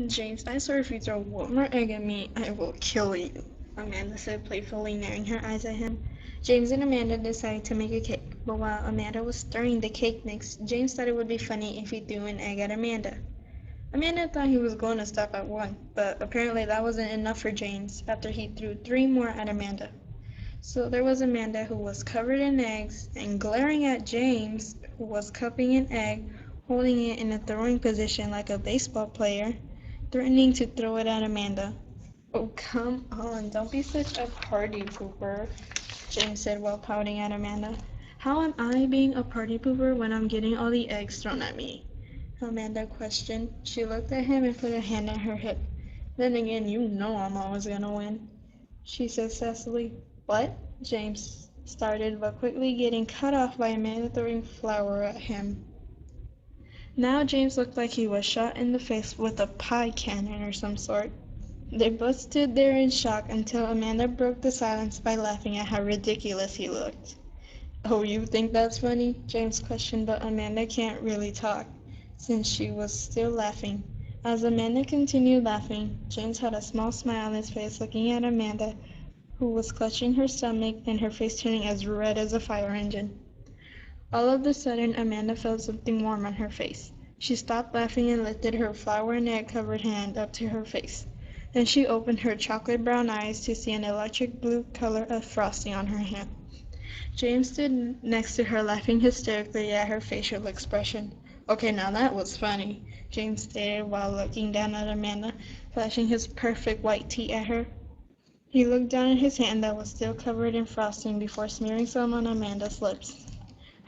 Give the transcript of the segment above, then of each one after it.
James, I swear if you throw one more egg at me, I will kill you, Amanda said playfully, narrowing her eyes at him. James and Amanda decided to make a cake, but while Amanda was stirring the cake mix, James thought it would be funny if he threw an egg at Amanda. Amanda thought he was going to stop at one, but apparently that wasn't enough for James after he threw three more at Amanda. So there was Amanda, who was covered in eggs, and glaring at James, who was cupping an egg, holding it in a throwing position like a baseball player, threatening to throw it at Amanda. "Oh, come on, don't be such a party pooper," James said while pouting at Amanda. "How am I being a party pooper when I'm getting all the eggs thrown at me?" Amanda questioned. She looked at him and put a hand on her hip. "Then again, you know I'm always gonna win," she said sassily. "What?" James started, but quickly getting cut off by Amanda throwing flour at him. Now James looked like he was shot in the face with a pie cannon or some sort. They both stood there in shock until Amanda broke the silence by laughing at how ridiculous he looked. "Oh, you think that's funny?" James questioned, but Amanda can't really talk, since she was still laughing. As Amanda continued laughing, James had a small smile on his face looking at Amanda, who was clutching her stomach and her face turning as red as a fire engine. All of a sudden, Amanda felt something warm on her face. She stopped laughing and lifted her flour and egg covered hand up to her face. Then she opened her chocolate brown eyes to see an electric blue color of frosting on her hand. James stood next to her, laughing hysterically at her facial expression. "Okay, now that was funny," James stated while looking down at Amanda, flashing his perfect white teeth at her. He looked down at his hand that was still covered in frosting before smearing some on Amanda's lips.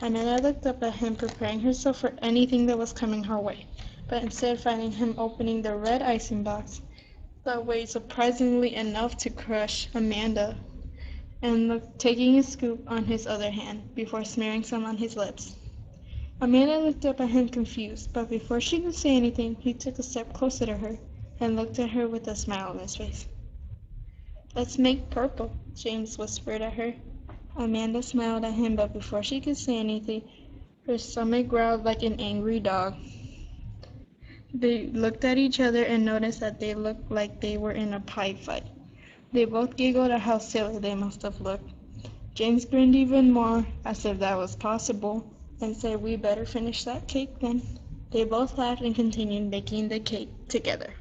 Amanda looked up at him, preparing herself for anything that was coming her way, but instead finding him opening the red icing box that weighed surprisingly enough to crush Amanda, and taking a scoop on his other hand, before smearing some on his lips. Amanda looked up at him confused, but before she could say anything, he took a step closer to her and looked at her with a smile on his face. "Let's make purple," James whispered at her. Amanda smiled at him, but before she could say anything, her stomach growled like an angry dog. They looked at each other and noticed that they looked like they were in a pie fight. They both giggled at how silly they must have looked. James grinned even more, as if that was possible, and said, "We better finish that cake then." They both laughed and continued baking the cake together.